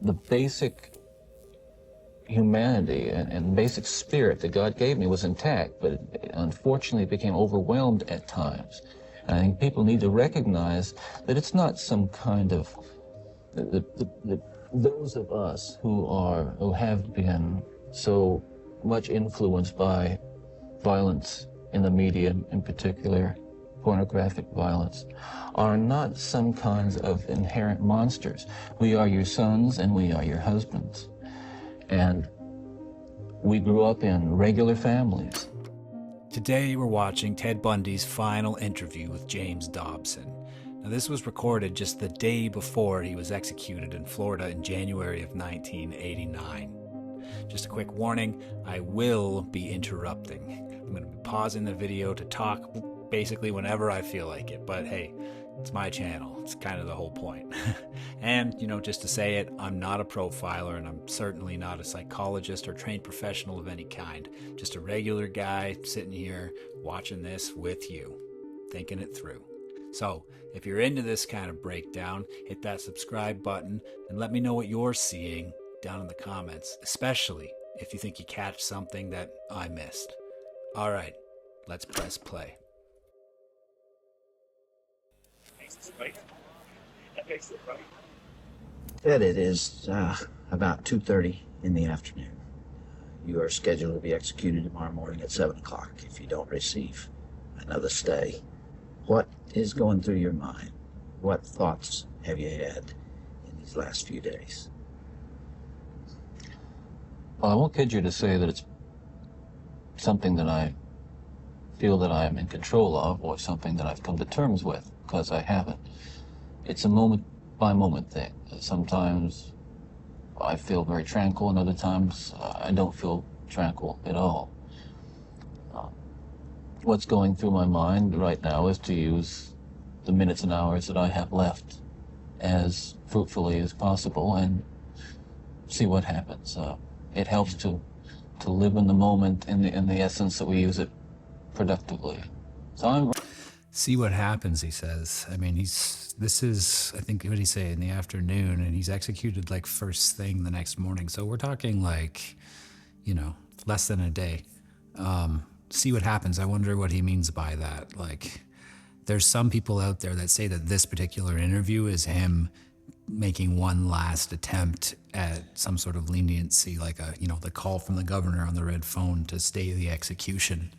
the basic humanity and basic spirit that God gave me was intact, but it unfortunately became overwhelmed at times. And I think people need to recognize that it's not some kind of those of us who have been so much influenced by violence in the media, in particular pornographic violence, are not some kinds of inherent monsters. We are your sons and we are your husbands. And we grew up in regular families. Today we're watching Ted Bundy's final interview with James Dobson. Now this was recorded just the day before he was executed in Florida in January of 1989. Just a quick warning, I will be interrupting. I'm going to be pausing the video to talk basically whenever I feel like it, but hey, it's my channel. It's kind of the whole point. And, just to say it, I'm not a profiler and I'm certainly not a psychologist or trained professional of any kind. Just a regular guy sitting here watching this with you, thinking it through. So, if you're into this kind of breakdown, hit that subscribe button and let me know what you're seeing down in the comments, especially if you think you catch something that I missed. All right, let's press play. Ted, it is about 2:30 in the afternoon. You are scheduled to be executed tomorrow morning at 7 o'clock if you don't receive another stay. What is going through your mind? What thoughts have you had in these last few days? Well, I won't kid you to say that it's something that I feel that I am in control of or something that I've come to terms with, because I haven't. It's a moment-by-moment thing. Sometimes I feel very tranquil, and other times I don't feel tranquil at all. What's going through my mind right now is to use the minutes and hours that I have left as fruitfully as possible and see what happens. It helps to live in the moment in the essence that we use it productively. So I'm... See what happens, he says. I mean, this is, I think, what did he say, in the afternoon, and he's executed like first thing the next morning. So we're talking like, less than a day. See what happens. I wonder what he means by that. Like, there's some people out there that say that this particular interview is him making one last attempt at some sort of leniency, like the call from the governor on the red phone to stay the execution,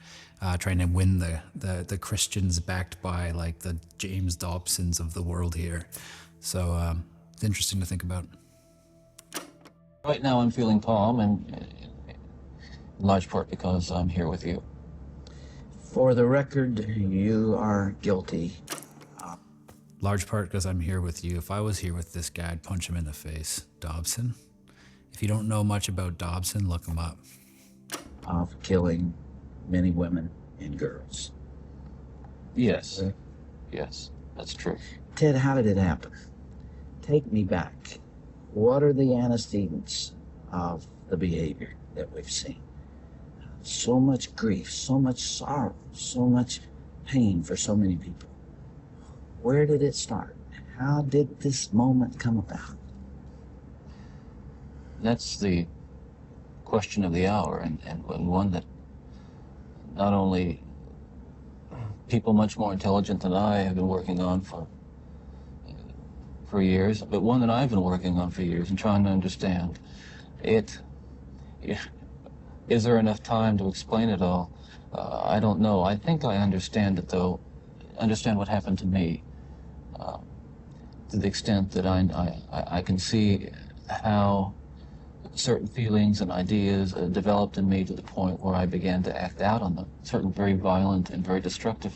trying to win the Christians backed by like the James Dobsons of the world here. So it's interesting to think about. Right now I'm feeling calm, and in large part because I'm here with you. For the record, you are guilty. Large part because I'm here with you. If I was here with this guy, I'd punch him in the face. Dobson? If you don't know much about Dobson, look him up. Of killing many women and girls. Yes. Yes, that's true. Ted, how did it happen? Take me back. What are the antecedents of the behavior that we've seen? So much grief, so much sorrow, so much pain for so many people. Where did it start? How did this moment come about? That's the question of the hour, and one that not only people much more intelligent than I have been working on for years, but one that I've been working on for years and trying to understand. Is there enough time to explain it all? I don't know. I think I understand it, though. Understand what happened to me, to the extent that I can see how certain feelings and ideas developed in me to the point where I began to act out on them. Certain very violent and very destructive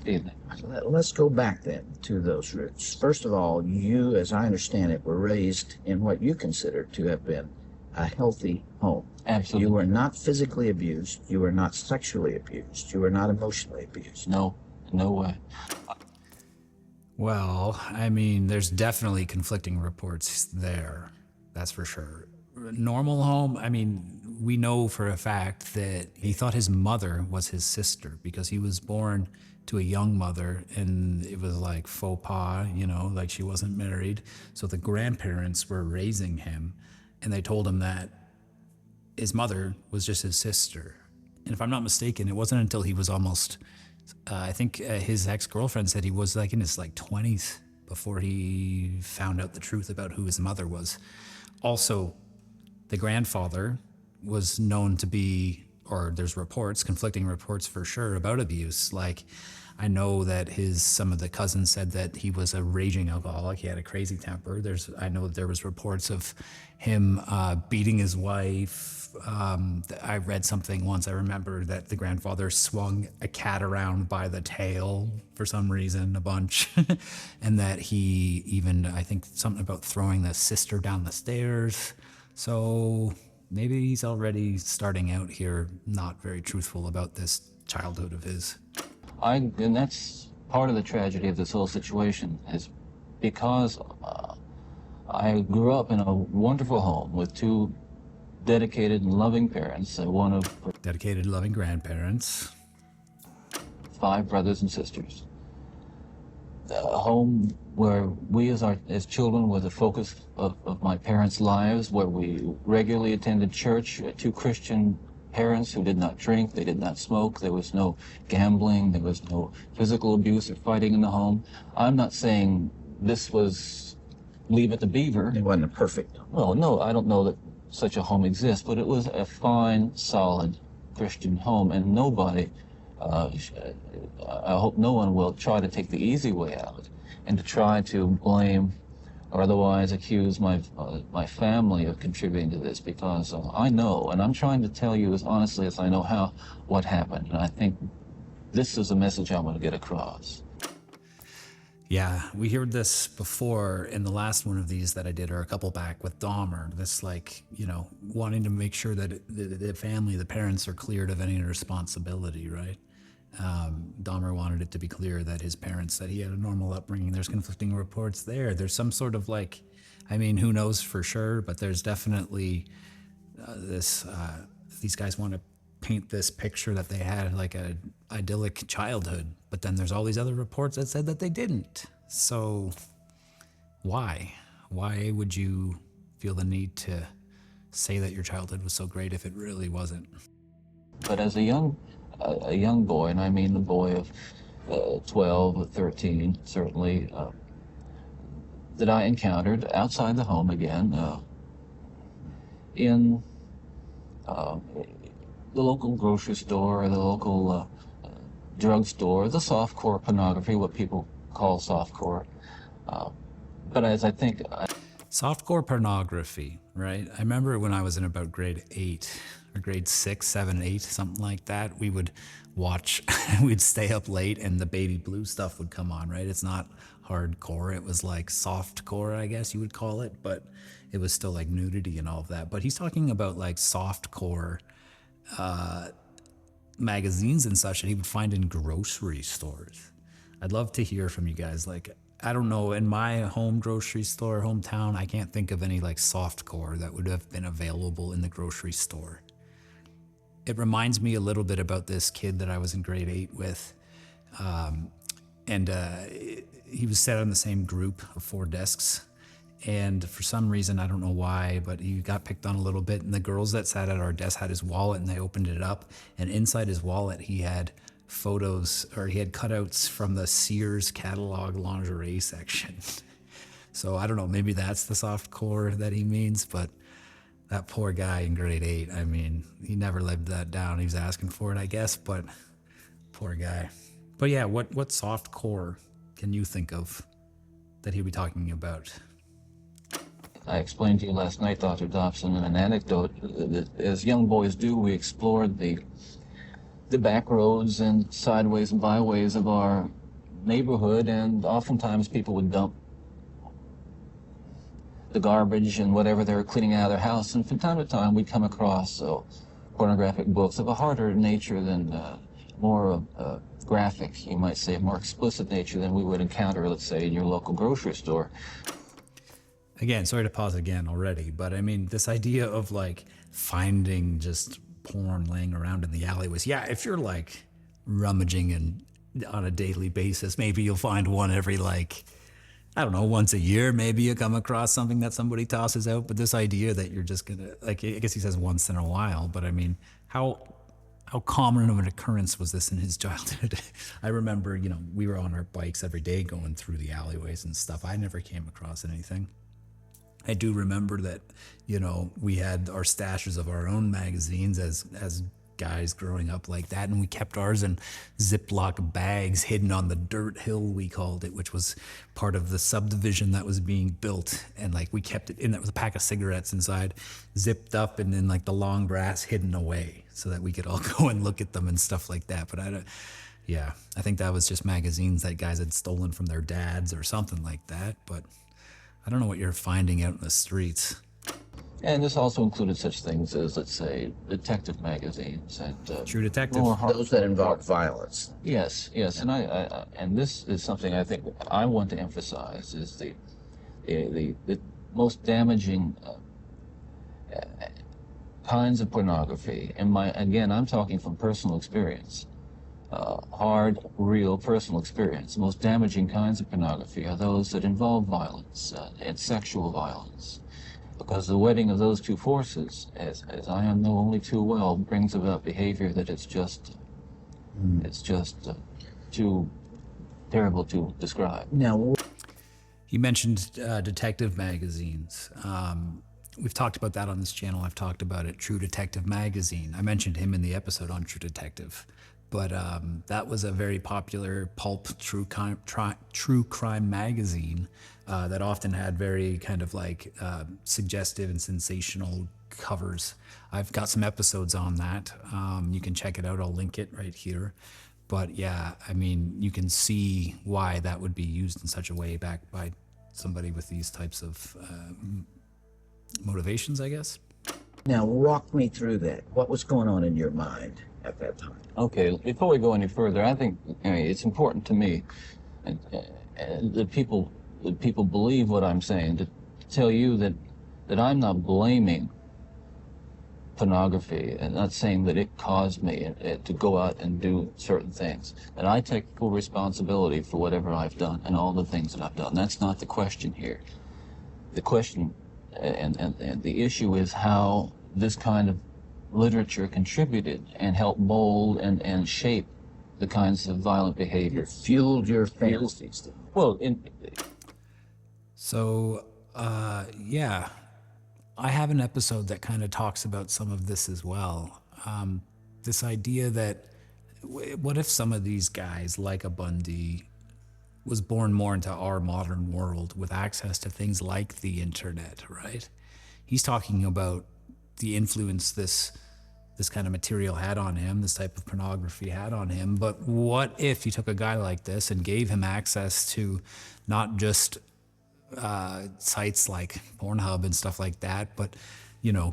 feelings. Let's go back then to those roots. First of all, you, as I understand it, were raised in what you consider to have been a healthy home. Absolutely. You were not physically abused. You were not sexually abused. You were not emotionally abused. No way. Well, I mean, there's definitely conflicting reports there. That's for sure. Normal home, I mean, we know for a fact that he thought his mother was his sister because he was born to a young mother, and it was like faux pas, you know, like she wasn't married. So the grandparents were raising him, and they told him that his mother was just his sister. And if I'm not mistaken, it wasn't until he was almost, I think his ex-girlfriend said he was like in his like 20s before he found out the truth about who his mother was. Also, the grandfather was known to be, or there's reports, conflicting reports for sure, about abuse. Like, I know that some of the cousins said that he was a raging alcoholic. He had a crazy temper. I know that there was reports of him beating his wife. I read something once, I remember, that the grandfather swung a cat around by the tail for some reason a bunch. And that he even, I think something about throwing the sister down the stairs. So maybe he's already starting out here not very truthful about this childhood of his. And that's part of the tragedy of this whole situation, is because I grew up in a wonderful home with two dedicated and loving parents, one of Dedicated, loving grandparents. 5 brothers and sisters. A home where we as children were the focus of my parents' lives, where we regularly attended church, 2 Christian parents who did not drink, they did not smoke, there was no gambling, there was no physical abuse or fighting in the home. I'm not saying this was Leave It to Beaver. It wasn't perfect. Well, no, I don't know that such a home exists, but it was a fine, solid Christian home, and nobody, I hope no one will try to take the easy way out and to try to blame or otherwise accuse my family of contributing to this, because I know, and I'm trying to tell you as honestly as I know what happened, and I think this is a message I want to get across. Yeah, we heard this before in the last one of these that I did, or a couple back with Dahmer. This, like, you know, wanting to make sure that the family, the parents, are cleared of any responsibility, right? Dahmer wanted it to be clear that his parents, that he had a normal upbringing. There's conflicting reports there. There's some sort of, like, I mean, who knows for sure, but there's definitely these guys want to paint this picture that they had like a idyllic childhood, but then there's all these other reports that said that they didn't. So why would you feel the need to say that your childhood was so great if it really wasn't? But as a young boy, and I mean the boy of 12 or 13 certainly, that I encountered outside the home again, in the local grocery store, the local drugstore, the softcore pornography, what people call softcore. But as I think... Softcore pornography, right? I remember when I was in about grade 8 or grade 6, 7, 8, something like that, we would watch, we'd stay up late and the baby blue stuff would come on, right? It's not hardcore, it was like softcore, I guess you would call it, but it was still like nudity and all of that. But he's talking about like softcore magazines and such that he would find in grocery stores. I'd love to hear from you guys. Like, I don't know, in my home grocery store, hometown, I can't think of any like softcore that would have been available in the grocery store. It reminds me a little bit about this kid that I was in grade 8 with. He was set on the same group of 4 desks. And for some reason, I don't know why, but he got picked on a little bit. And the girls that sat at our desk had his wallet, and they opened it up. And inside his wallet, he had photos, or he had cutouts from the Sears catalog lingerie section. So I don't know, maybe that's the softcore that he means, but that poor guy in grade 8, I mean, he never lived that down. He was asking for it, I guess, but poor guy. But yeah, what softcore can you think of that he'll be talking about? I explained to you last night, Dr. Dobson, an anecdote that as young boys do, we explored the back roads and sideways and byways of our neighborhood, and oftentimes people would dump the garbage and whatever they were cleaning out of their house, and from time to time we'd come across pornographic books of a harder nature than more graphic, you might say, more explicit nature than we would encounter, let's say, in your local grocery store. Again, sorry to pause again already, but I mean, this idea of like finding just porn laying around in the alleyways. Yeah, if you're like rummaging and on a daily basis, maybe you'll find one every like, I don't know, once a year, maybe you come across something that somebody tosses out. But this idea that you're just gonna, like, I guess he says once in a while, but I mean, how common of an occurrence was this in his childhood? I remember, we were on our bikes every day going through the alleyways and stuff. I never came across anything. I do remember that, we had our stashes of our own magazines as guys growing up like that, and we kept ours in Ziploc bags hidden on the dirt hill, we called it, which was part of the subdivision that was being built. And like we kept it in there with a pack of cigarettes inside, zipped up, and in like the long grass hidden away so that we could all go and look at them and stuff like that. But I think that was just magazines that guys had stolen from their dads or something like that. But I don't know what you're finding out in the streets. And this also included such things as, let's say, detective magazines and True Detective. Those that involve violence. Yes, and and this is something I think I want to emphasize is the most damaging kinds of pornography. And again, I'm talking from personal experience, hard, real personal experience. The most damaging kinds of pornography are those that involve violence and sexual violence. Because the wedding of those two forces, as I know only too well, brings about behavior that it's just too terrible to describe. Now, He mentioned detective magazines. We've talked about that on this channel. I've talked about it, True Detective magazine. I mentioned him in the episode on True Detective. But that was a very popular pulp true crime magazine that often had very kind of like suggestive and sensational covers. I've got some episodes on that. You can check it out. I'll link it right here. But yeah, I mean, you can see why that would be used in such a way back by somebody with these types of motivations, I guess. now walk me through that. What was going on in your mind at that time? Okay, before we go any further, I think it's important to me that people believe what I'm saying, to tell you that I'm not blaming pornography and not saying that it caused me to go out and do certain things. And I take full responsibility for whatever I've done and all the things that I've done. That's not the question here. The question and the issue is how this kind of literature contributed and helped mold and shape the kinds of violent behavior. It fueled your fantasies. Well, So, yeah, I have an episode that kind of talks about some of this as well. This idea that what if some of these guys, like a Bundy, was born more into our modern world with access to things like the internet, right? He's talking about the influence this kind of material had on him, this type of pornography had on him. But what if you took a guy like this and gave him access to not just sites like Pornhub and stuff like that, but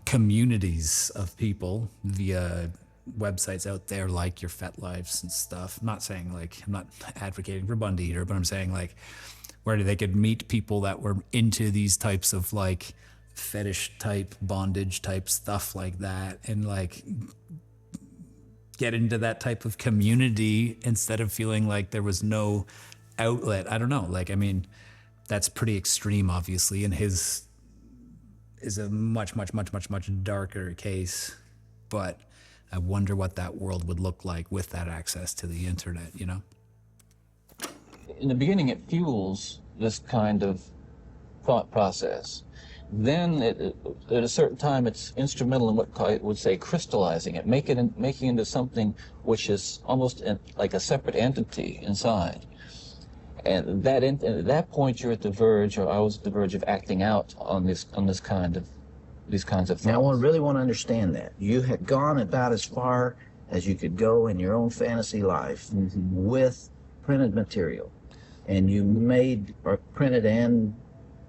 communities of people via websites out there like your FetLives and stuff. I'm not saying I'm not advocating for Bundy here, but I'm saying where they could meet people that were into these types of fetish type, bondage type stuff like that, and get into that type of community instead of feeling like there was no outlet. I don't know. I mean, that's pretty extreme, obviously, and his is a much darker case. But I wonder what that world would look like with that access to the internet, In the beginning, it fuels this kind of thought process. Then, at a certain time, it's instrumental in what I would say crystallizing it, making it into something which is almost like a separate entity inside. And at that point, you're at the verge, or I was at the verge of acting out on these kinds of things. Now, I really want to understand that. You had gone about as far as you could go in your own fantasy life with printed material. And you made or printed and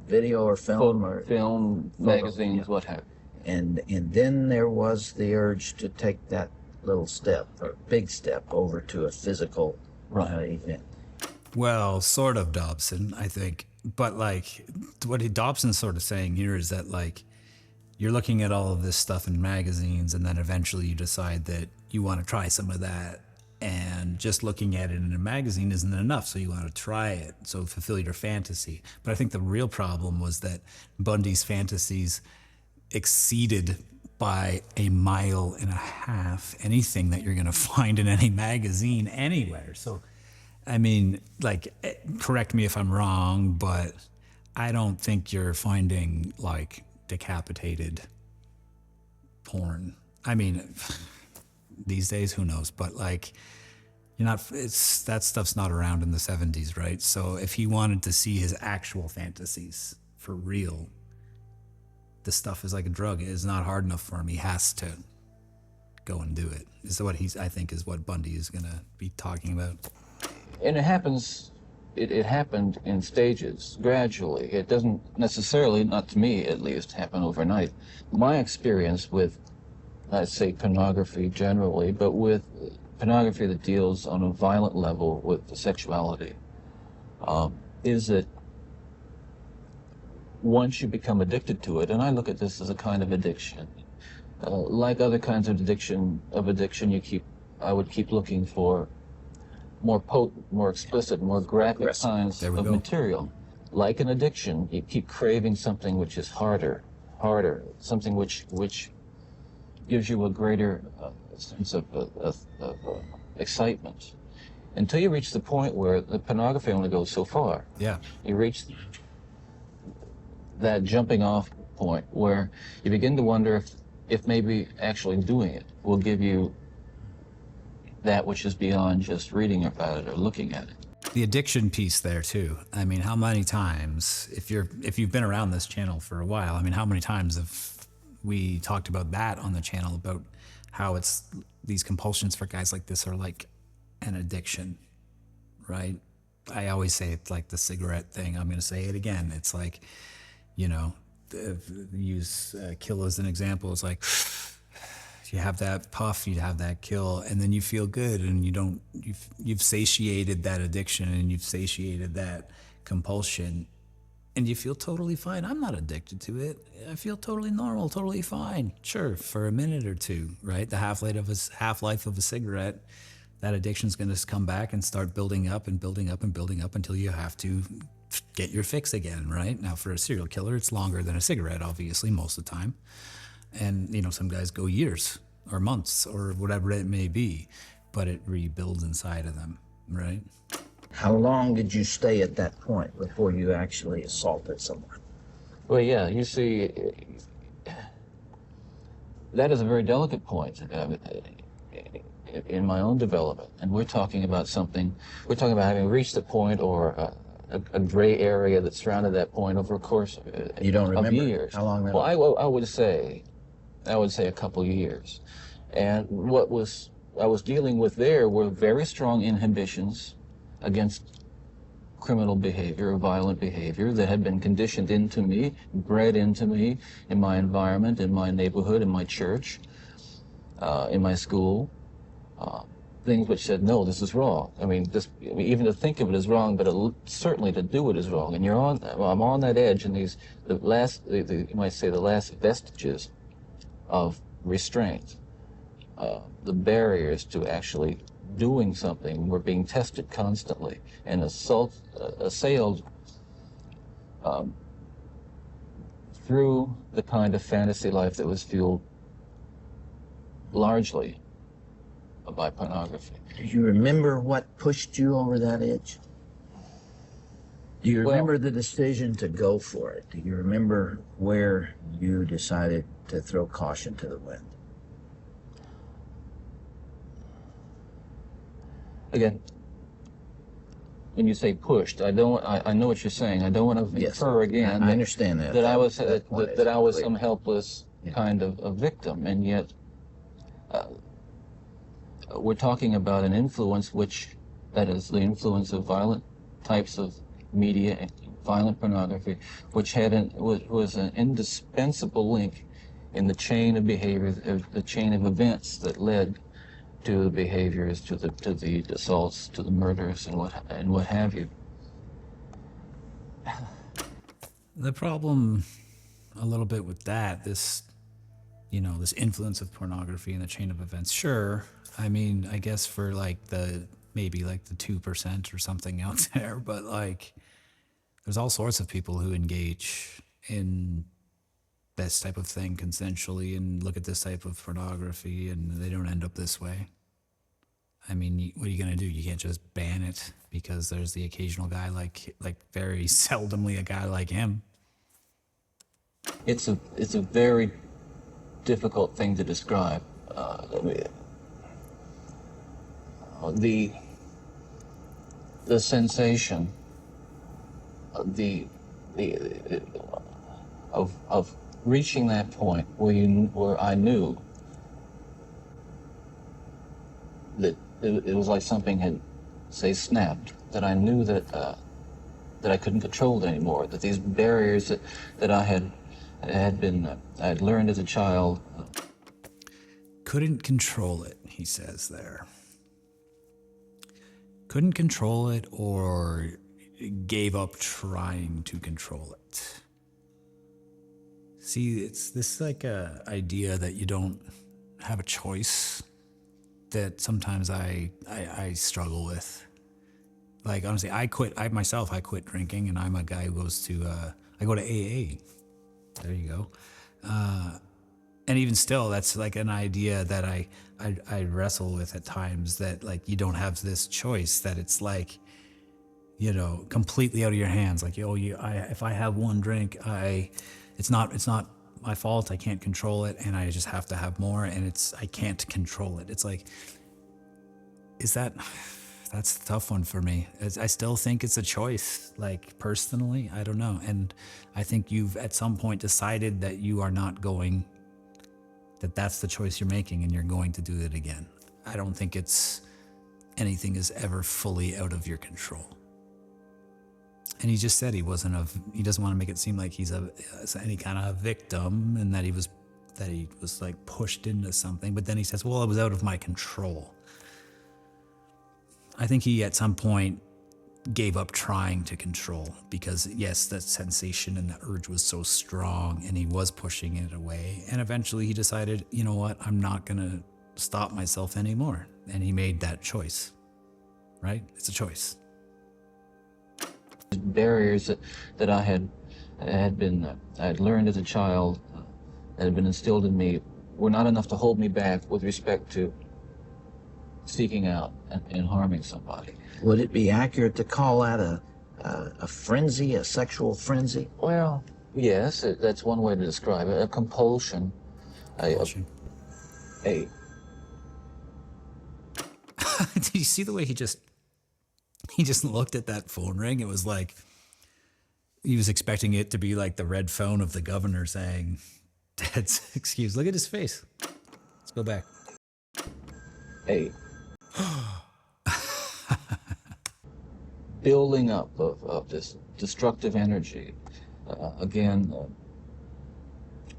video or film film, magazines, what have you. And then there was the urge to take that little step, or big step, over to a physical event. Well, sort of, Dobson. I think But like what Dobson's sort of saying here is that like you're looking at all of this stuff in magazines and then eventually you decide that you want to try some of that, and just looking at it in a magazine isn't enough, so you want to try it, so fulfill your fantasy. But I think the real problem was that Bundy's fantasies exceeded by 1.5 miles anything that you're going to find in any magazine anywhere. So I mean, like, correct me if I'm wrong, but I don't think you're finding like decapitated porn. I mean, these days, who knows? But like, you're not. It's that stuff's not around in the '70s, right? So if he wanted to see his actual fantasies for real, the stuff is like a drug. It is not hard enough for him. He has to go and do it. Is what I think is what Bundy is going to be talking about. And it happens, it happened in stages, gradually. It doesn't necessarily, not to me at least, happen overnight. My experience with, I'd say pornography generally, but with pornography that deals on a violent level with the sexuality, is that once you become addicted to it, and I look at this as a kind of addiction, like other kinds of addiction, I would keep looking for more potent, more explicit, more graphic kinds of material. Like an addiction, you keep craving something which is harder, something which gives you a greater sense of excitement, until you reach the point where the pornography only goes so far. Yeah. You reach that jumping off point where you begin to wonder if maybe actually doing it will give you that which is beyond just reading about it or looking at it. The addiction piece there too. I mean, how many times, if you've been around this channel for a while, I mean, how many times have we talked about that on the channel, about how it's these compulsions for guys like this are like an addiction, right? I always say it's like the cigarette thing. I'm going to say it again. It's like, you know, use kill as an example. It's like, you have that puff, you have that kill, and then you feel good, and you've satiated that addiction, and you've satiated that compulsion, and you feel totally fine. I'm not addicted to it. I feel totally normal, totally fine. Sure, for a minute or two, right? The half-life of a cigarette, that addiction's going to come back and start building up and building up and building up until you have to get your fix again, right? Now, for a serial killer, it's longer than a cigarette, obviously, most of the time. And, you know, some guys go years or months or whatever it may be, but it rebuilds inside of them, right? How long did you stay at that point before you actually assaulted someone? Well, yeah, you see, that is a very delicate point in my own development. And we're talking about having reached the point or a gray area that surrounded that point over a course you don't remember of years. How long? Well, I would say a couple of years. And what I was dealing with there were very strong inhibitions against criminal behavior or violent behavior that had been conditioned into me, bred into me in my environment, in my neighborhood, in my church, in my school. Things which said, no, this is wrong. I mean, even to think of it is wrong, but certainly to do it is wrong. And I'm on that edge, and you might say the last vestiges of restraint, the barriers to actually doing something were being tested constantly and assailed through the kind of fantasy life that was fueled largely by pornography. Do you remember what pushed you over that edge? Do you remember the decision to go for it? Do you remember where you decided to throw caution to the wind? Again, when you say pushed, I know what you're saying. I don't want to infer again. I understand that. That I was some helpless kind of a victim, and yet we're talking about an influence that is the influence of violent types of media and violent pornography, which was an indispensable link in the chain of behavior, the chain of events that led to the behaviors, to the assaults, to the murders, and what have you. The problem a little bit with that, this influence of pornography and the chain of events. Sure. I mean, I guess for like maybe like the 2% or something out there, but like there's all sorts of people who engage in this type of thing consensually and look at this type of pornography and they don't end up this way. I mean, what are you going to do? You can't just ban it because there's the occasional guy like very seldomly a guy like him. It's a very difficult thing to describe. The sensation, of reaching that point where I knew that it was like something had, say, snapped. That I knew that I couldn't control it anymore. That these barriers that I had learned as a child. Couldn't control it, he says there. Couldn't control it or gave up trying to control it. See, it's this like a idea that you don't have a choice that sometimes I struggle with. Like, honestly, I quit drinking, and I'm a guy who goes to, I go to AA. There you go. And even still, that's like an idea that I wrestle with at times, that like you don't have this choice, that it's like, completely out of your hands. Like, if I have one drink, it's not my fault. I can't control it, and I just have to have more, and I can't control it. It's like, that's a tough one for me. I still think it's a choice. Like, personally, I don't know. And I think you've at some point decided that you are not going, that's the choice you're making, and you're going to do it again. I don't think anything is ever fully out of your control. And he just said he doesn't want to make it seem like he's any kind of victim, and that he was like pushed into something. But then he says, well, it was out of my control. I think he at some point gave up trying to control, because yes, that sensation and the urge was so strong, and he was pushing it away. And eventually he decided, you know what, I'm not going to stop myself anymore. And he made that choice, right? It's a choice. Barriers that I had learned as a child, that had been instilled in me, were not enough to hold me back with respect to seeking out and harming somebody. Would it be accurate to call that a frenzy, a sexual frenzy? Well, yes, that's one way to describe it. A compulsion. Did you see the way he just looked at that phone ring? It was like he was expecting it to be like the red phone of the governor saying, "Dad's excuse." Look at his face. Let's go back. A building up of this destructive energy.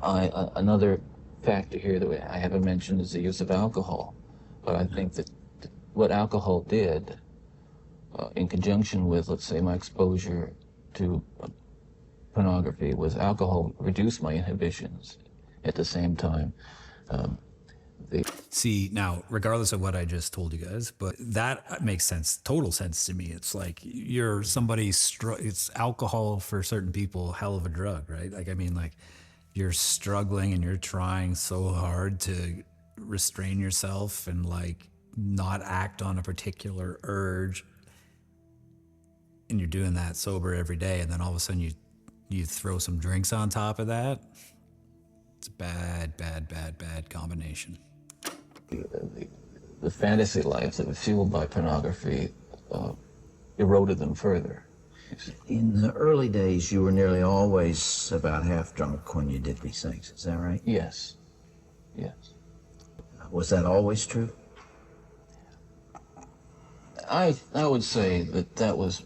Another factor here that I haven't mentioned is the use of alcohol. But I think that what alcohol did, in conjunction with, let's say, my exposure to pornography, was alcohol reduced my inhibitions at the same time. See, now, regardless of what I just told you guys, but that makes sense, total sense to me. It's like it's alcohol for certain people, hell of a drug, right? Like, I mean, like, you're struggling and you're trying so hard to restrain yourself and like not act on a particular urge, and you're doing that sober every day, and then all of a sudden you throw some drinks on top of that. It's a bad combination. The fantasy life that was fueled by pornography eroded them further. In the early days, you were nearly always about half drunk when you did these things. Is that right? Yes. Was that always true? I would say that was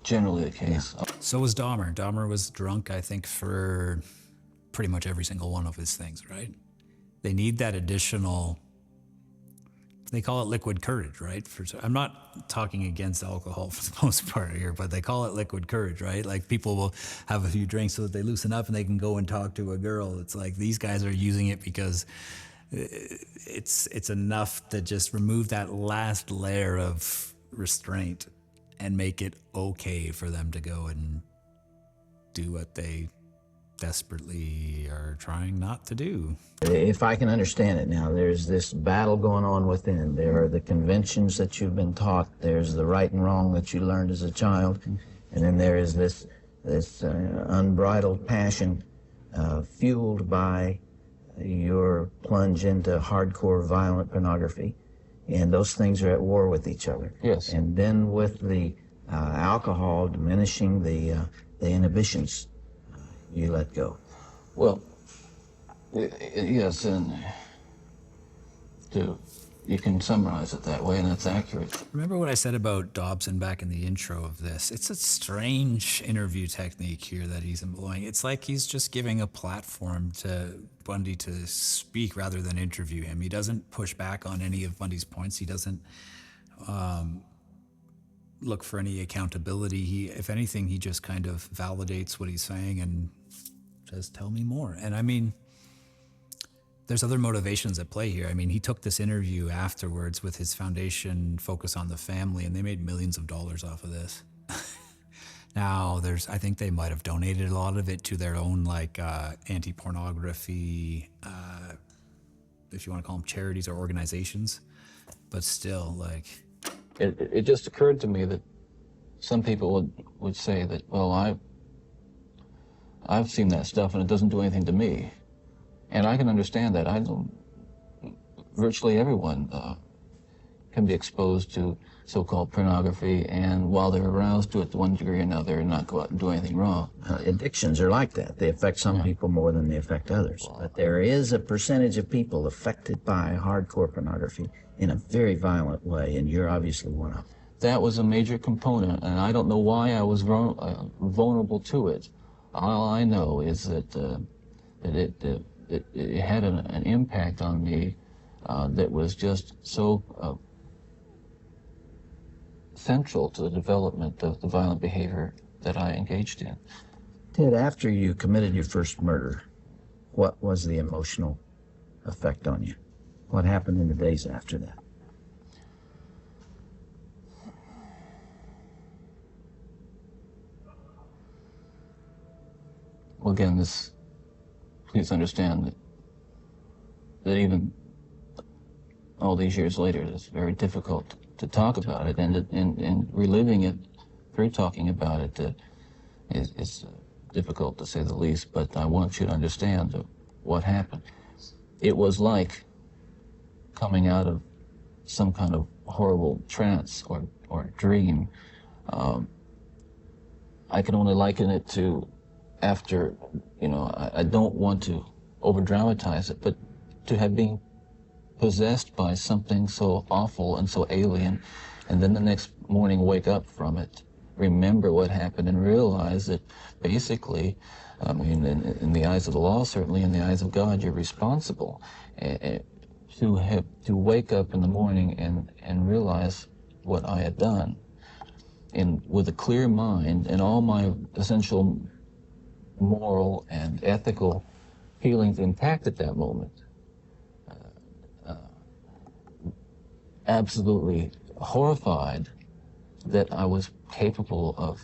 generally the case. Yeah. So was Dahmer. Dahmer was drunk, I think, for pretty much every single one of his things, right? They need that additional they call it liquid courage, right? I'm not talking against alcohol for the most part here, but they call it liquid courage, right? Like people will have a few drinks so that they loosen up and they can go and talk to a girl. It's like these guys are using it because it's enough to just remove that last layer of restraint and make it okay for them to go and do what they desperately are trying not to do. If I can understand it now, there's this battle going on within. There are the conventions that you've been taught. There's the right and wrong that you learned as a child. And then there is this unbridled passion fueled by your plunge into hardcore violent pornography. And those things are at war with each other. Yes. And then with the alcohol diminishing the inhibitions, you let go. Well, yes, and you can summarize it that way, and that's accurate. Remember what I said about Dobson back in the intro of this? It's a strange interview technique here that he's employing. It's like he's just giving a platform to Bundy to speak rather than interview him. He doesn't push back on any of Bundy's points. He doesn't look for any accountability. If anything, he just kind of validates what he's saying and says, tell me more. And I mean, there's other motivations at play here. I mean, he took this interview afterwards with his foundation Focus on the Family, and they made millions of dollars off of this. Now, I think they might have donated a lot of it to their own, like, anti-pornography, if you want to call them charities or organizations. But still, like... It just occurred to me that some people would say that, well, I've seen that stuff and it doesn't do anything to me. And I can understand that. Virtually everyone can be exposed to so-called pornography, and while they're aroused to it to one degree or another, not go out and do anything wrong. Addictions are like that. They affect some people more than they affect others. But there is a percentage of people affected by hardcore pornography in a very violent way, and you're obviously one of them. That was a major component, and I don't know why I was vulnerable to it. All I know is that it had an impact on me that was just so central to the development of the violent behavior that I engaged in. Ted, after you committed your first murder, what was the emotional effect on you? What happened in the days after that? Well, again, please understand that even all these years later, it's very difficult to talk about it, and reliving it through talking about it is difficult to say the least, but I want you to understand what happened. It was like coming out of some kind of horrible trance or dream. I can only liken it to after, I don't want to over-dramatize it, but to have been possessed by something so awful and so alien, and then the next morning wake up from it, remember what happened, and realize that basically, I mean, in the eyes of the law, certainly in the eyes of God, you're responsible. To wake up in the morning and realize what I had done, and with a clear mind and all my essential moral and ethical feelings intact at that moment, absolutely horrified that I was capable of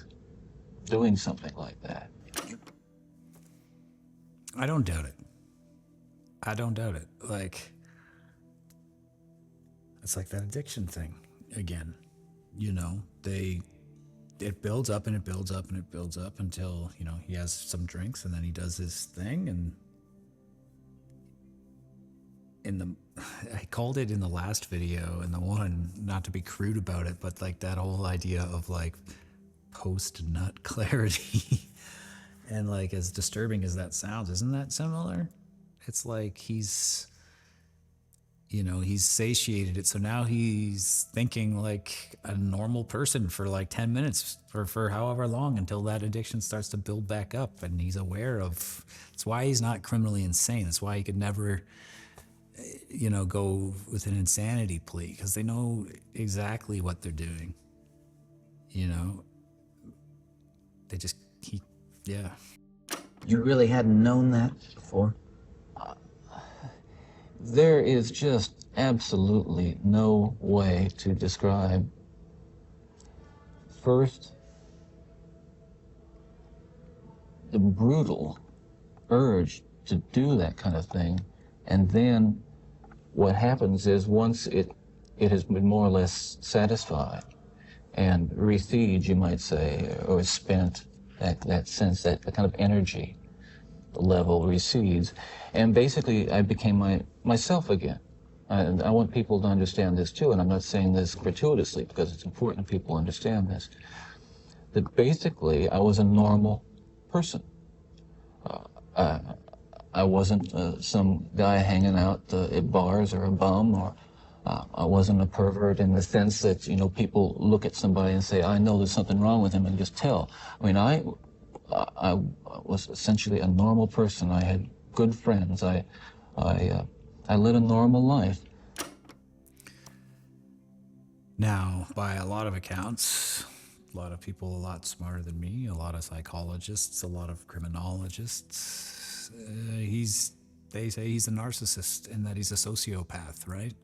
doing something like that. I don't doubt it. I don't doubt it. Like, it's like that addiction thing again. It builds up and it builds up and it builds up until, he has some drinks and then he does his thing. And I called it in the last video and the one, not to be crude about it, but like that whole idea of like post-nut clarity. And like, as disturbing as that sounds, isn't that similar? It's like he's satiated it. So now he's thinking like a normal person for like 10 minutes for however long until that addiction starts to build back up. And he's aware of, it's why he's not criminally insane. That's why he could never go with an insanity plea because they know exactly what they're doing. They just keep, yeah. You really hadn't known that before? There is just absolutely no way to describe, first, the brutal urge to do that kind of thing, and then what happens is once it has been more or less satisfied and recedes, you might say, or spent, that sense, that kind of energy level recedes, and basically I became myself again. And I want people to understand this too, and I'm not saying this gratuitously because it's important people understand this, that basically I was a normal person. I wasn't some guy hanging out at bars or a bum, or I wasn't a pervert in the sense that, people look at somebody and say, I know there's something wrong with him, and just tell. I mean, I was essentially a normal person. I had good friends. I led a normal life. Now, by a lot of accounts, a lot of people a lot smarter than me, a lot of psychologists, a lot of criminologists, they say he's a narcissist and that he's a sociopath, right?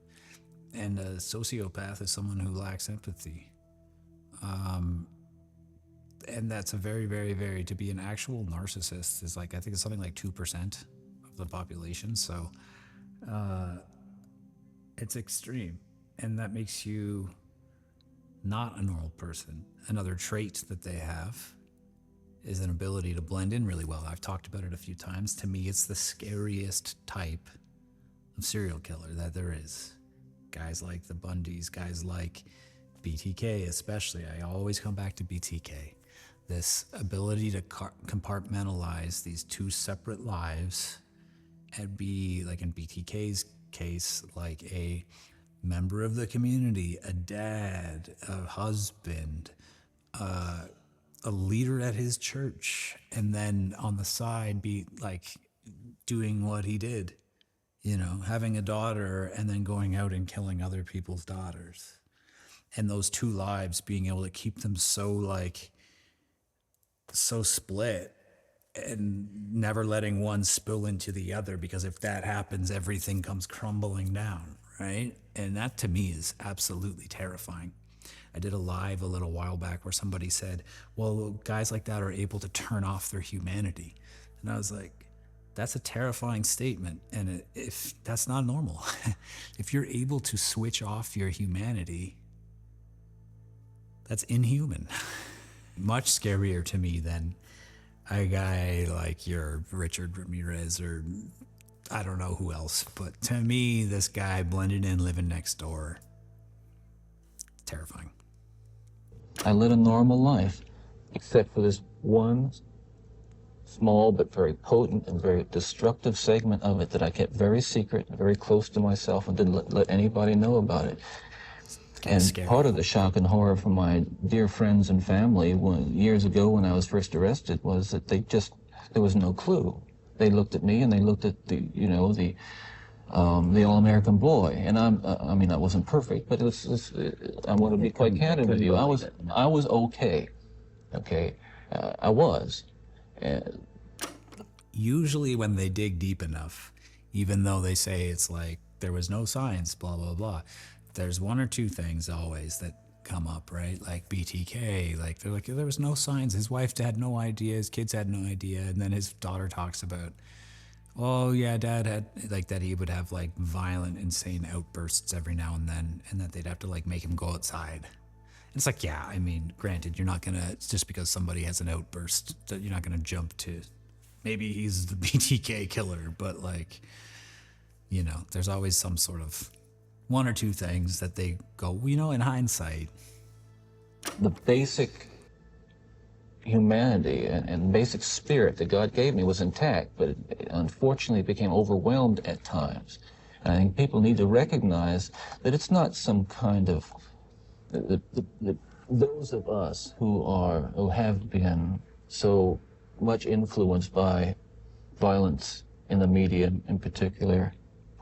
And a sociopath is someone who lacks empathy. And that's a very, very, very, to be an actual narcissist is I think it's something like 2% of the population. So it's extreme. And that makes you not a normal person. Another trait that they have is an ability to blend in really well. I've talked about it a few times. To me, it's the scariest type of serial killer that there is. Guys like the Bundys, guys like BTK especially. I always come back to BTK. This ability to compartmentalize these two separate lives and be, like in BTK's case, like a member of the community, a dad, a husband, a leader at his church, and then on the side be like doing what he did, having a daughter and then going out and killing other people's daughters. And those two lives being able to keep them so split and never letting one spill into the other, because if that happens, everything comes crumbling down, right? And that to me is absolutely terrifying. I did a live a little while back where somebody said, well, guys like that are able to turn off their humanity. And I was like, that's a terrifying statement. And if that's not normal, if you're able to switch off your humanity, that's inhuman. Much scarier to me than a guy like your Richard Ramirez or I don't know who else. But to me, this guy blended in, living next door, terrifying. I led a normal life, except for this one small but very potent and very destructive segment of it that I kept very secret, very close to myself, and didn't let anybody know about it. And scary. Part of the shock and horror from my dear friends and family years ago when I was first arrested was that there was no clue. They looked at me and they looked at the all-American boy, and I mean, I wasn't perfect, but I want to be quite candid with you. I was okay. I was. Usually when they dig deep enough, even though they say it's like there was no signs, blah, blah, blah, there's one or two things always that come up, right? Like BTK, like they're like, there was no signs. His wife had no idea. His kids had no idea. And then his daughter talks about, oh yeah, dad had like that he would have like violent, insane outbursts every now and then, and that they'd have to like make him go outside. And it's like, yeah, I mean, granted, you're not gonna, just because somebody has an outburst, that you're not gonna jump to, maybe he's the BTK killer, but like, there's always some sort of one or two things that they go, in hindsight. The basic humanity and basic spirit that God gave me was intact, but it unfortunately became overwhelmed at times. And I think people need to recognize that it's not some kind of, those of us who have been so much influenced by violence in the media in particular,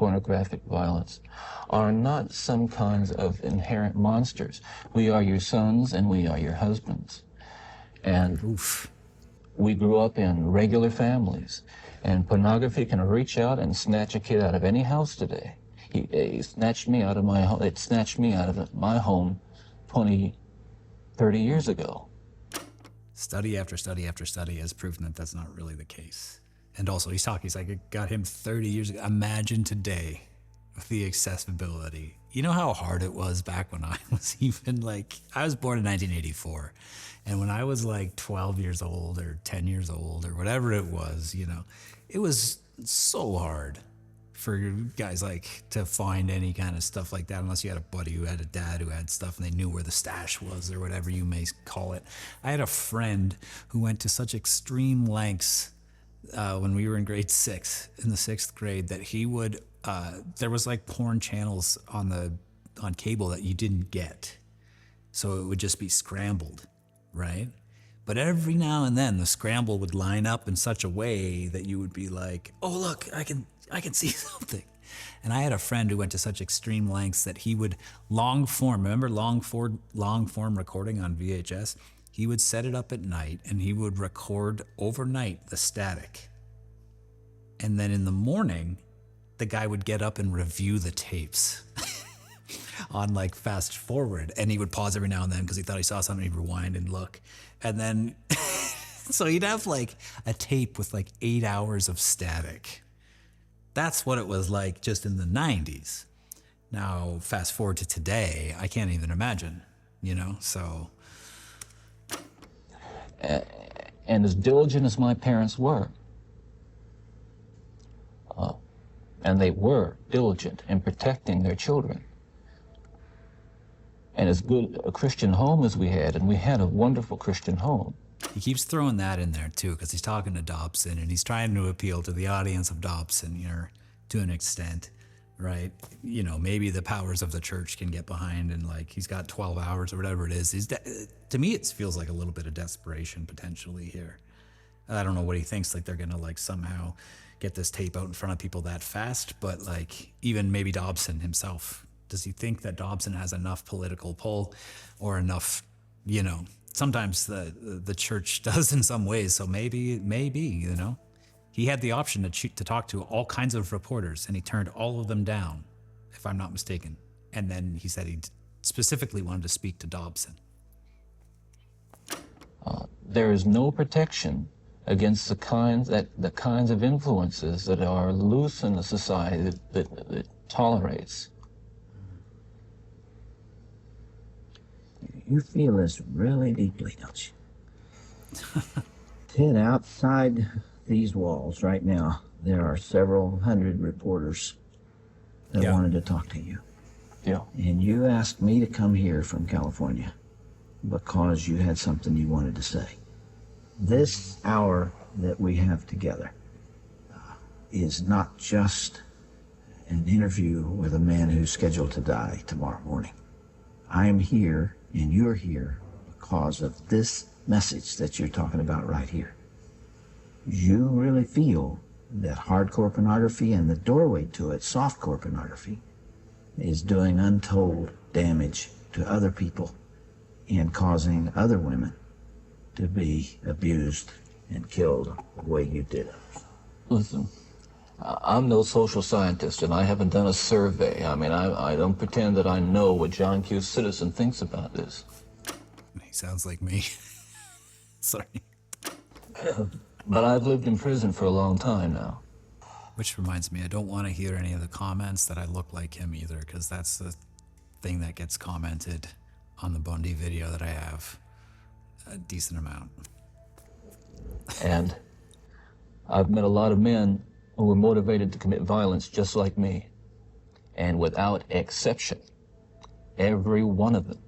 pornographic violence are not some kinds of inherent monsters. We are your sons and we are your husbands. And Oof. we grew up in regular families, and pornography can reach out and snatch a kid out of any house today. He snatched me out of my home. It snatched me out of my home 20, 30 years ago. Study after study after study has proven that that's not really the case. And also, he's like, it got him 30 years ago. Imagine today with the accessibility. You know how hard it was back when I was even like, I was born in 1984. And when I was like 12 years old or 10 years old or whatever it was, you know, it was so hard for guys like to find any kind of stuff like that, unless you had a buddy who had a dad who had stuff and they knew where the stash was or whatever you may call it. I had a friend who went to such extreme lengths when we were in grade 6, in the 6th grade, that he would, there was like porn channels on cable that you didn't get. So it would just be scrambled, right? But every now and then the scramble would line up in such a way that you would be like, oh, look, I can see something. And I had a friend who went to such extreme lengths that he would remember long form recording on VHS? He would set it up at night and he would record overnight the static. And then in the morning, the guy would get up and review the tapes on like fast forward. And he would pause every now and then because he thought he saw something, he'd rewind and look. And then, so he'd have like a tape with like 8 hours of static. That's what it was like just in the 90s. Now, fast forward to today, I can't even imagine, you know, so. And as diligent as my parents were, and they were diligent in protecting their children, and as good a Christian home as we had, and we had a wonderful Christian home. He keeps throwing that in there too, because he's talking to Dobson and he's trying to appeal to the audience of Dobson here to an extent, right? You know, maybe the powers of the church can get behind, and like he's got 12 hours or whatever it is. To me, it feels like a little bit of desperation potentially here. I don't know what he thinks, like they're gonna like somehow get this tape out in front of people that fast, but like even maybe Dobson himself, does he think that Dobson has enough political pull or enough, you know, sometimes the church does in some ways, so maybe, you know. He had the option to talk to all kinds of reporters, and he turned all of them down, if I'm not mistaken. And then he said he specifically wanted to speak to Dobson. There is no protection against the kinds of influences that are loose in a society that tolerates. You feel this really deeply, don't you? Ted, outside these walls right now, there are several hundred reporters that wanted to talk to you. Yeah. And you asked me to come here from California because you had something you wanted to say. This hour that we have together is not just an interview with a man who's scheduled to die tomorrow morning. I am here and you're here because of this message that you're talking about right here. You really feel that hardcore pornography and the doorway to it, softcore pornography, is doing untold damage to other people and causing other women to be abused and killed the way you did it. Listen, I'm no social scientist, and I haven't done a survey. I mean, I don't pretend that I know what John Q. Citizen thinks about this. He sounds like me. Sorry. But I've lived in prison for a long time now. Which reminds me, I don't want to hear any of the comments that I look like him either, because that's the thing that gets commented on the Bundy video that I have a decent amount. And I've met a lot of men who were motivated to commit violence just like me. And without exception, every one of them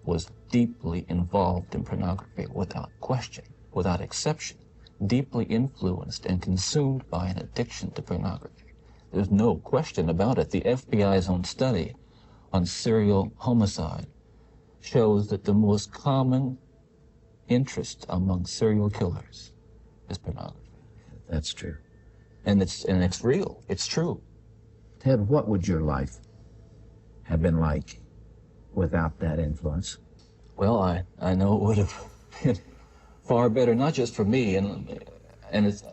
was deeply involved in pornography, without question, without exception, deeply influenced and consumed by an addiction to pornography. There's no question about it. The FBI's own study on serial homicide shows that the most common interest among serial killers is pornography. That's true. And it's real. It's true. Ted, what would your life have been like without that influence? Well, I know it would have been far better, not just for me, and it's,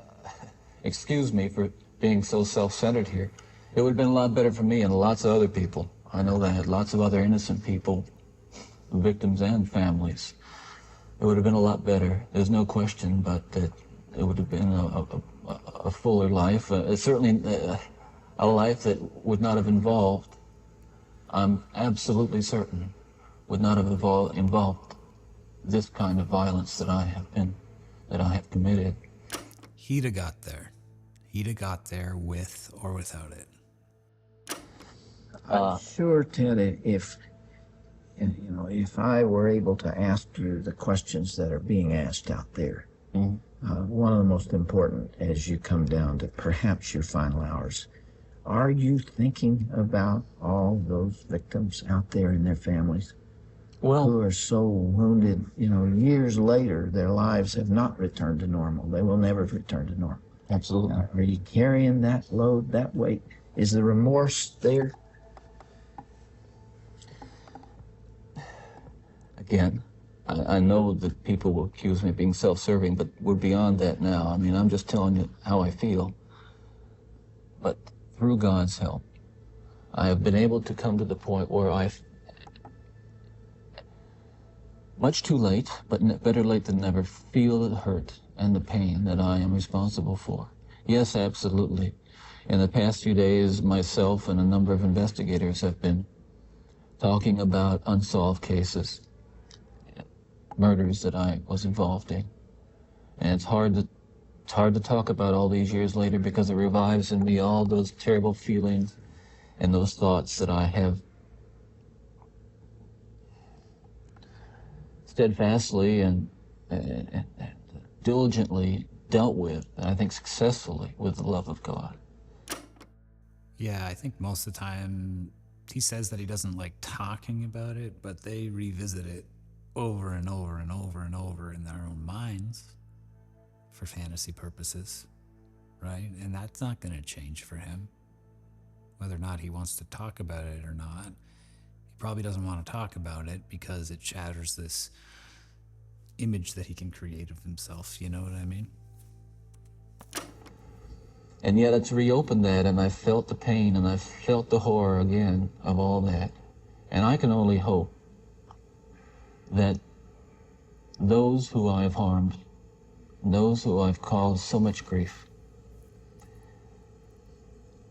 excuse me for being so self-centered here. It would have been a lot better for me and lots of other people. I know that lots of other innocent people, victims and families. It would have been a lot better. There's no question, but that it would have been a fuller life. Certainly a life that would not have involved, I'm absolutely certain, would not have involved this kind of violence that I have committed. He'd have got there. He'd have got there with or without it. I'm sure, Ted, if I were able to ask you the questions that are being asked out there, one of the most important as you come down to perhaps your final hours, are you thinking about all those victims out there and their families who are so wounded? Years later, their lives have not returned to normal. They will never return to normal. Absolutely. Are you carrying that load, that weight? Is the remorse there? Again, I know that people will accuse me of being self-serving, but we're beyond that now. I mean, I'm just telling you how I feel. But through God's help, I have been able to come to the point where much too late, but better late than never, feel the hurt and the pain that I am responsible for. Yes, absolutely. In the past few days, myself and a number of investigators have been talking about unsolved cases, murders that I was involved in. And it's hard to talk about all these years later because it revives in me all those terrible feelings and those thoughts that I have steadfastly and diligently dealt with, and I think successfully, with the love of God. Yeah, I think most of the time he says that he doesn't like talking about it, but they revisit it over and over and over and over in their own minds for fantasy purposes, right? And that's not going to change for him. Whether or not he wants to talk about it or not, he probably doesn't want to talk about it because it shatters this image that he can create of himself, you know what I mean? And yet it's reopened that, and I felt the pain and I felt the horror again of all that. And I can only hope that those who I have harmed, those who I've caused so much grief,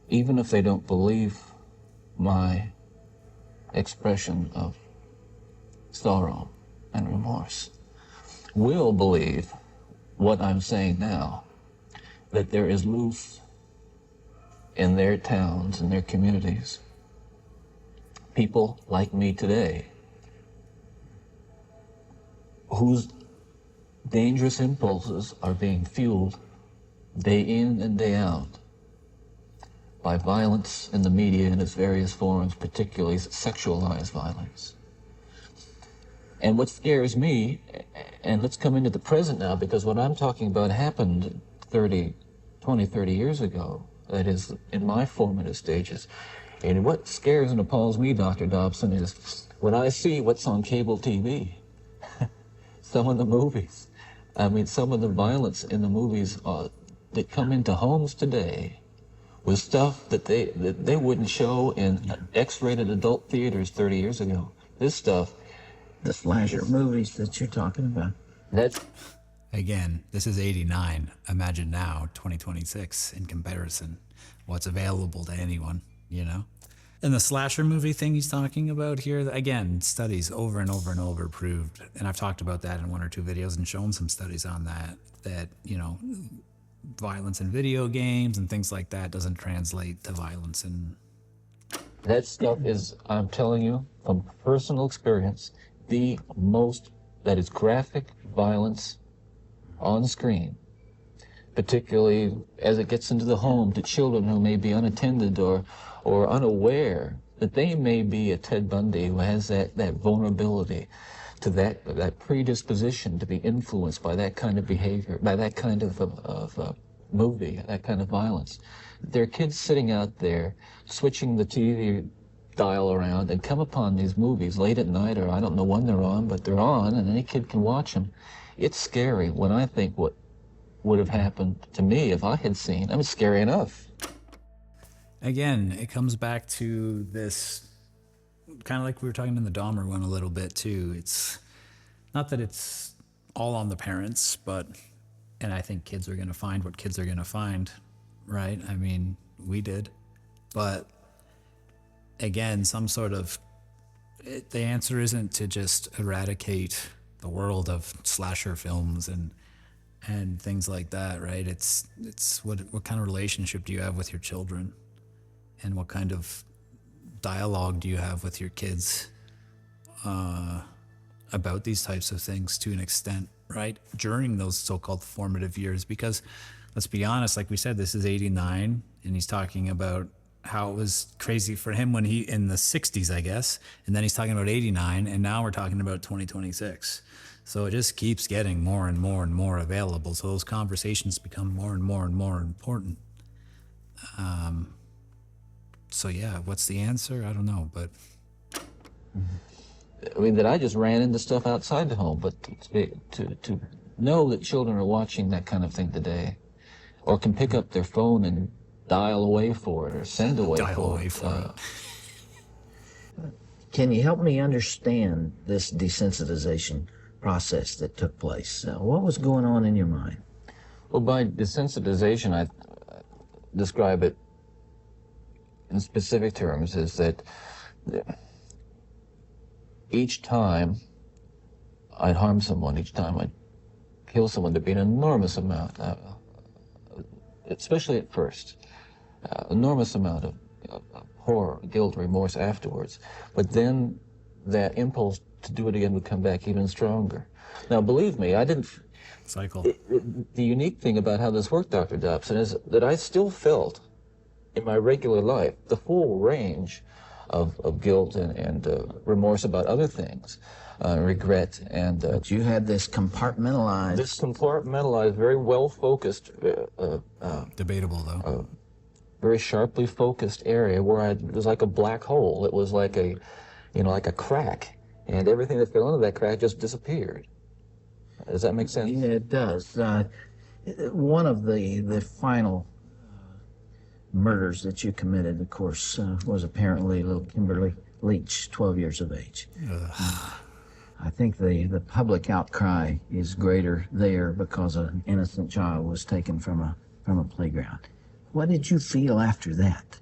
even if they don't believe my expression of sorrow and remorse, will believe what I'm saying now, that there is loose in their towns and their communities people like me today whose dangerous impulses are being fueled day in and day out by violence in the media in its various forms, particularly sexualized violence. And what scares me, and let's come into the present now, because what I'm talking about happened 30 years ago, that is, in my formative stages. And what scares and appalls me, Dr. Dobson, is when I see what's on cable TV, some of the movies. I mean, some of the violence in the movies that come into homes today with stuff that they wouldn't show in X-rated adult theaters 30 years ago. This stuff. The slasher movies that you're talking about. That's... Again, this is 89. Imagine now, 2026, in comparison. What's available to anyone, you know? And the slasher movie thing he's talking about here, again, studies over and over and over proved, and I've talked about that in one or two videos and shown some studies on that, you know, violence in video games and things like that doesn't translate to violence in... That stuff is, I'm telling you, from personal experience, the most, that is graphic violence on screen, particularly as it gets into the home to children who may be unattended or unaware that they may be a Ted Bundy who has that vulnerability to that predisposition to be influenced by that kind of behavior, by that kind of movie, that kind of violence. There are kids sitting out there switching the TV dial around and come upon these movies late at night, or I don't know when they're on, but they're on, and any kid can watch them. It's scary when I think what would have happened to me if I had seen. I mean, scary enough. Again, it comes back to this, kind of like we were talking in the Dahmer one a little bit too. It's not that it's all on the parents, but, and I think kids are going to find what kids are going to find, right? I mean, we did. But again, some sort of, the answer isn't to just eradicate the world of slasher films and things like that, right? It's what kind of relationship do you have with your children? And what kind of dialogue do you have with your kids about these types of things to an extent, right? During those so-called formative years, because let's be honest, like we said, this is 89, and he's talking about how it was crazy for him when he, in the 60s, I guess, and then he's talking about 89, and now we're talking about 2026. So it just keeps getting more and more and more available. So those conversations become more and more and more important. So yeah, what's the answer? I don't know, but I mean, that I just ran into stuff outside the home, but to know that children are watching that kind of thing today, or can pick up their phone and dial away for it, or send away dial away it. for it. Can you help me understand this desensitization process that took place? What was going on in your mind? Well, by desensitization, I describe it in specific terms is that each time I'd harm someone, each time I'd kill someone, there'd be an enormous amount, especially at first, enormous amount of horror, guilt, remorse afterwards. But then that impulse to do it again would come back even stronger. Now, believe me, I didn't... Cycle. The unique thing about how this worked, Dr. Dobson, is that I still felt in my regular life the full range of guilt and remorse about other things, regret and... But you had this compartmentalized... This compartmentalized, very well-focused... Debatable, though. Very sharply focused area where it was like a black hole. It was like a, like a crack, and everything that fell into that crack just disappeared. Does that make sense? Yeah, it does. One of the final murders that you committed, of course, was apparently little Kimberly Leach, 12 years of age. I think the public outcry is greater there because an innocent child was taken from a playground. What did you feel after that?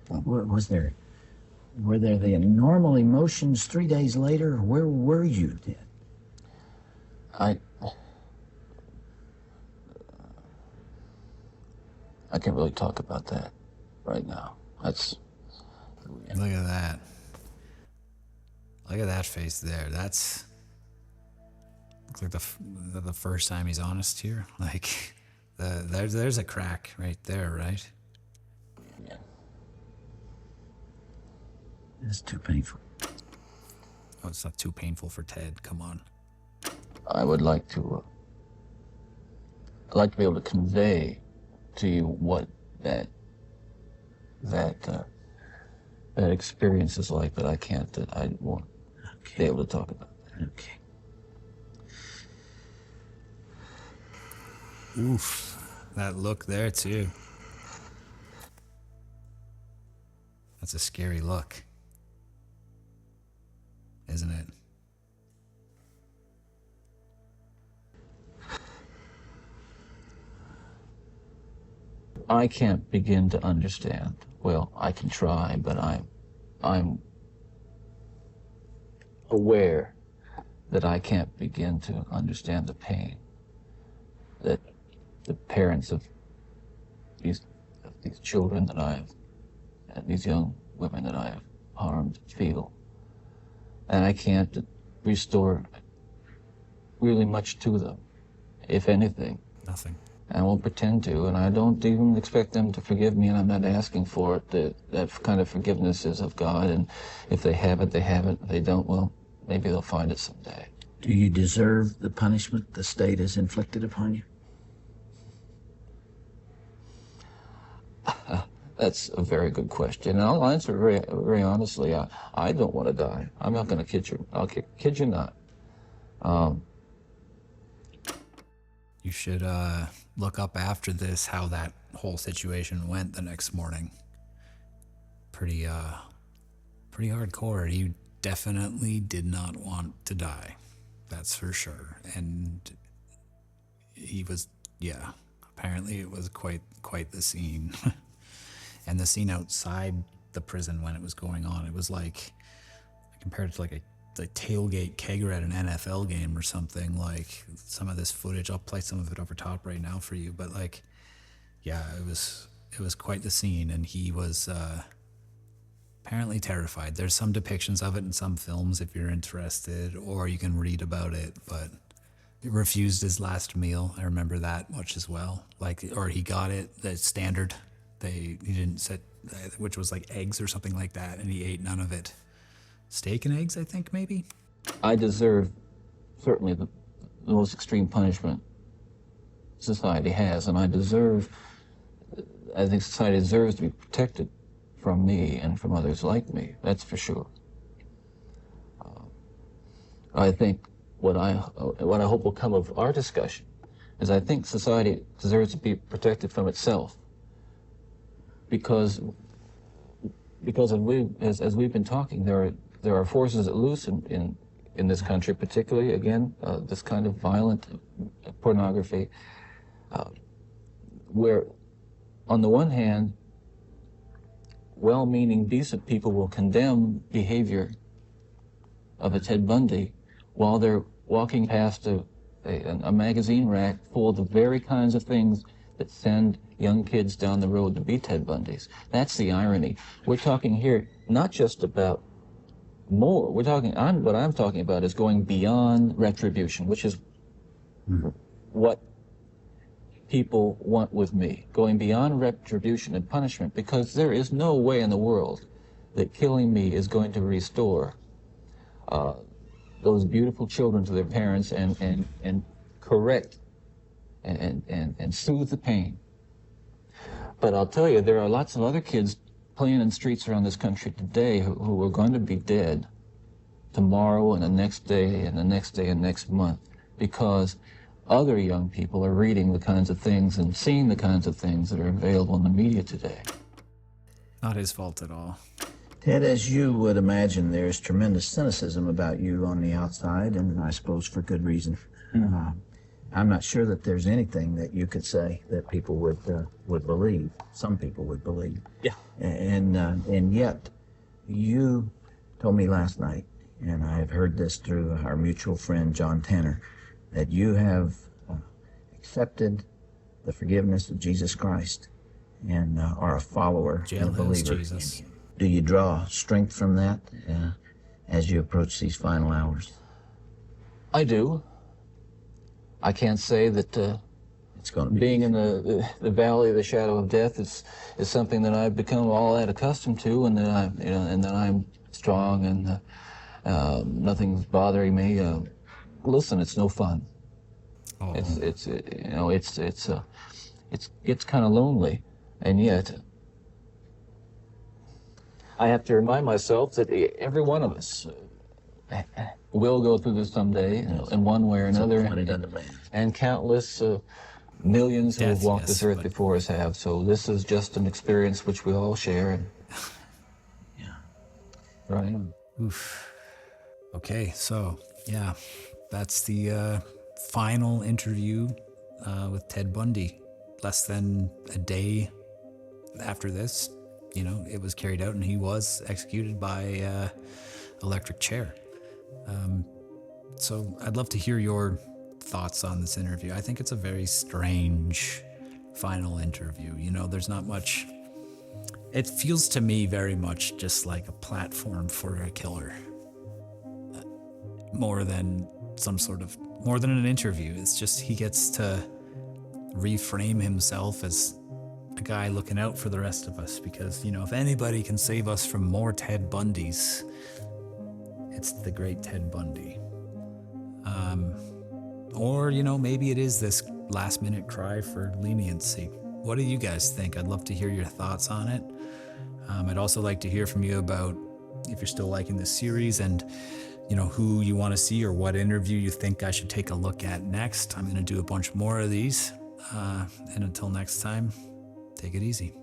Were there the normal emotions 3 days later? Where were you then? I can't really talk about that right now. That's... Look at that. Look at that face there. That's... looks like the first time he's honest here. Like, there's a crack right there, right? Yeah. It's too painful. Oh, it's not too painful for Ted. Come on. I would like to... I'd like to be able to convey to you what that experience is like, but I can't. I won't be able to talk about that. Okay. Oof, that look there too. That's a scary look, isn't it? I can't begin to understand. Well, I can try, but I'm aware that I can't begin to understand the pain that the parents of these children that and these young women that I have harmed feel. And I can't restore really much to them, if anything. Nothing. I won't pretend to, and I don't even expect them to forgive me, and I'm not asking for it. That kind of forgiveness is of God, and if they have it, they have it. If they don't, well, maybe they'll find it someday. Do you deserve the punishment the state has inflicted upon you? That's a very good question, and I'll answer very, very honestly. I don't want to die. I'm not going to kid you. I'll kid you not. You should look up after this how that whole situation went the next morning. Pretty hardcore. He definitely did not want to die. That's for sure. And he was, yeah, apparently it was quite the scene. And the scene outside the prison when it was going on, it was like, compared to like a tailgate kegger at an NFL game or something. Like, some of this footage, I'll play some of it over top right now for you, but like, yeah, it was quite the scene, and he was apparently terrified. There's some depictions of it in some films if you're interested, or you can read about it, but he refused his last meal. I remember that much as well. Like, or he got it, the standard. He didn't set, which was like eggs or something like that, and he ate none of it. Steak and eggs, I think, maybe? I deserve certainly the most extreme punishment society has, and I think society deserves to be protected from me and from others like me. That's for sure. I think what I hope will come of our discussion is I think society deserves to be protected from itself, because as we've been talking, there are forces at loose in this country, particularly, again, this kind of violent pornography, where, on the one hand, well-meaning, decent people will condemn behavior of a Ted Bundy while they're walking past a magazine rack full of the very kinds of things that send young kids down the road to be Ted Bundys. That's the irony. We're talking here not just about more. What I'm talking about is going beyond retribution, which is what people want with me. Going beyond retribution and punishment, because there is no way in the world that killing me is going to restore those beautiful children to their parents and correct and soothe the pain. But I'll tell you, there are lots of other kids playing in streets around this country today who are going to be dead tomorrow and the next day and the next day and next month, because other young people are reading the kinds of things and seeing the kinds of things that are available in the media today. Not his fault at all. Ted, as you would imagine, there's tremendous cynicism about you on the outside, and I suppose for good reason. I'm not sure that there's anything that you could say that people would believe. Some people would believe. Yeah. And yet, you told me last night, and I have heard this through our mutual friend John Tanner, that you have accepted the forgiveness of Jesus Christ and are a follower and a believer. Jesus. Do you draw strength from that as you approach these final hours? I do. I can't say that It's going to be being in the valley of the shadow of death is something that I've become all that accustomed to, and that I'm strong and nothing's bothering me. Listen, it's no fun. Oh. It's kind of lonely, and yet I have to remind myself that every one of us will go through this someday, in one way or another, and countless millions who have walked this earth before us have. So this is just an experience which we all share. And Yeah. right. Oof. Okay, so yeah, that's the final interview with Ted Bundy. Less than a day after this, it was carried out, and he was executed by electric chair. So I'd love to hear your thoughts on this interview. I think it's a very strange final interview. There's not much. It feels to me very much just like a platform for a killer. More than an interview. It's just he gets to reframe himself as a guy looking out for the rest of us, because, if anybody can save us from more Ted Bundys, it's the great Ted Bundy. Or, maybe it is this last minute cry for leniency. What do you guys think? I'd love to hear your thoughts on it. I'd also like to hear from you about if you're still liking this series and who you want to see or what interview you think I should take a look at next. I'm going to do a bunch more of these. And until next time, take it easy.